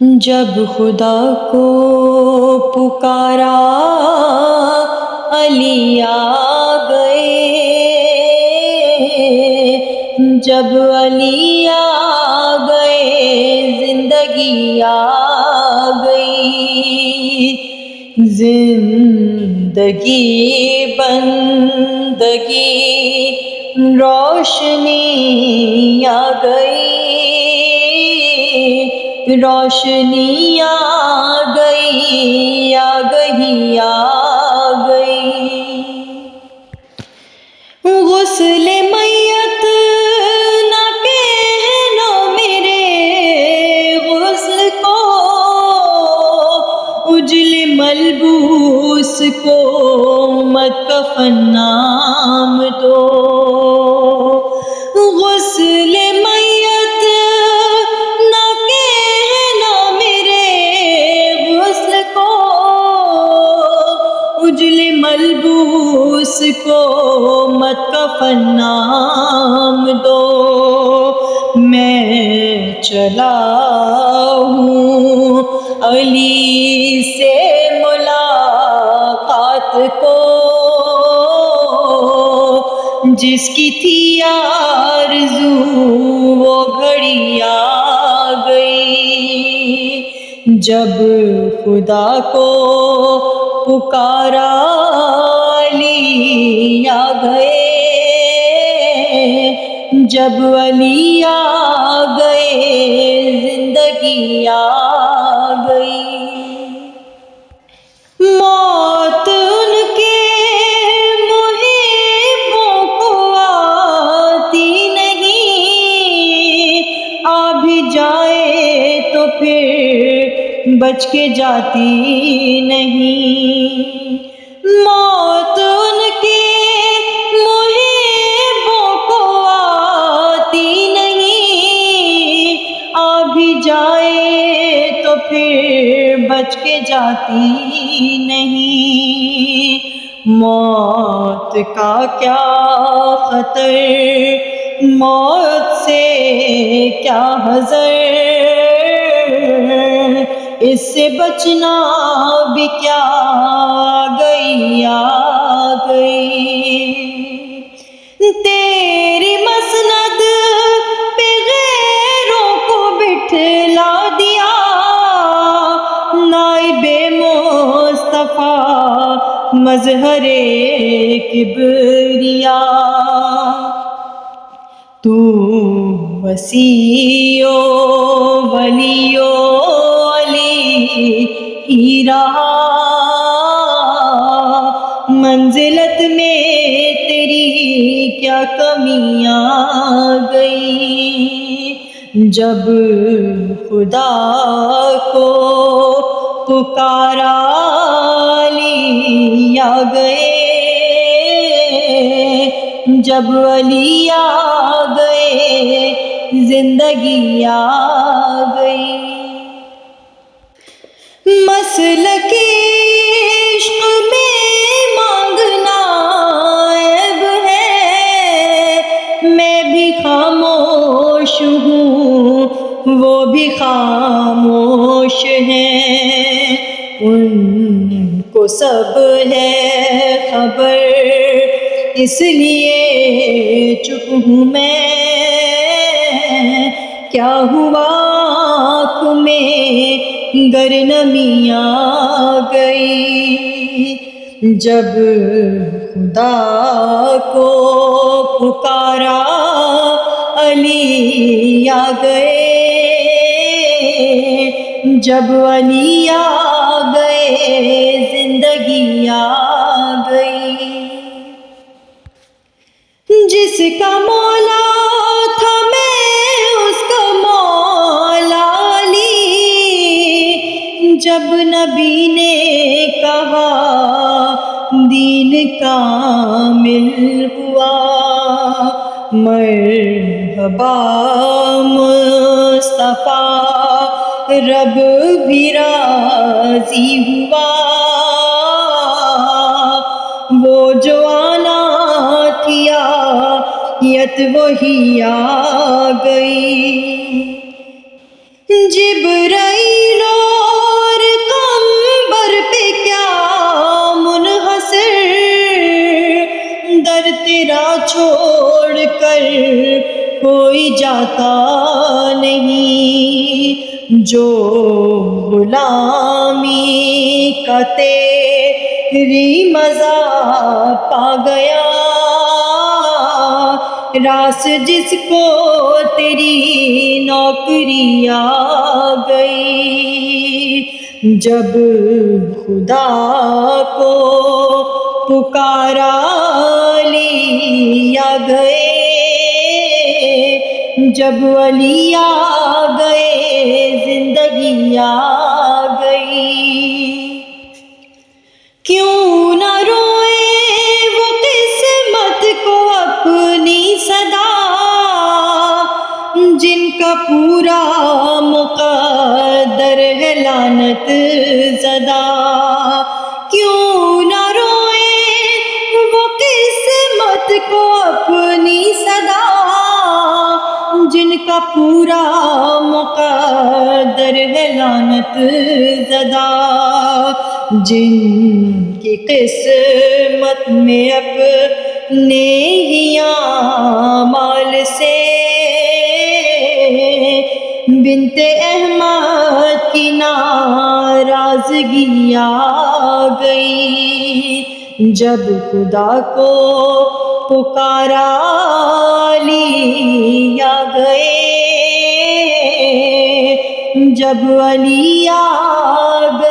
جب خدا کو پکارا علی آ گئے، جب علی آ گئے زندگی آ گئی، زندگی بندگی روشنی آ گئی، روشنی آ گئی، آ گئی، آ گئی۔ غسل میت نہ کہنا میرے غسل کو، اجل ملبوس کو مت کفن نام دو۔ غسل میت نہ کہنا میرے غسل کو، اجل ملبوس کو مت کفن نام دو۔ میں چلا ہوں علی سے ملاقات کو، جس کی تھی آرزو وہ گھڑی آ گئی، جب خدا کو پکارا علی آ گئے، جب علی آ گئے زندگی آ گئی۔ موت ان کے محبوں کو آتی نہیں، آ بھی جائے تو پھر بچ کے جاتی نہیں۔ موت ان کے محبوں کو آتی نہیں، آ بھی جائے تو پھر بچ کے جاتی نہیں۔ موت کا کیا خطر، موت سے کیا حذر، اس سے بچنا بھی کیا آ گئی، آ گئی۔ تیری مسند پہ غیروں کو بٹھلا دیا، نائب مصطفیٰ مظہر کبریا۔ تو وسیع و ولی و علی ہی رہا، منزلت میں تیری کیا کمی آ گئی، جب خدا کو پکارا علی آ گئے، جب علی آ گئے زندگی آ گئی۔ مسلک عشق میں مانگنا عیب ہے، میں بھی خاموش ہوں وہ بھی خاموش ہیں، ان کو سب ہے خبر اس لیے چپ ہوں میں، کیا ہوا آنکھ میں گر نمی آ گئی، جب خدا کو پکارا علی آ گئے، جب علی آ گئے زندگی آ گئی۔ جس کا مولا تھا میں اس کا مولا علی، جب نبی نے کہا دین کامل ہوا، مرحبا مصطفیٰ رب بھی راضی ہوا، وہ جو آنا تھی آیت وہی آ گئی، جبریل جبرائیل اور قمبر پہ کیا منحصر، در تیرا چھوڑ کر کوئی جاتا نہیں، جو غلامی کا تیری مزہ پا گیا، راس جس کو تیری نوکری آ گئی، جب خدا کو پکارا علی آ گئے، جب علی آ گئے زندگی آ گئی۔ کیوں نہ روئے وہ قسمت کو اپنی صدا، جن کا پورا مقدر ہے لعنت زدہ۔ کیوں نہ روئے وہ قسمت کو اپنی صدا، جن کا پورا مقدر ہے لعنت زدہ، جن کی قسمت میں اپنے ہی اعمال سے بنت احمد کی ناراضگی آ گئی، جب خدا کو پکارا علی آ گئے، جب علی آ گئے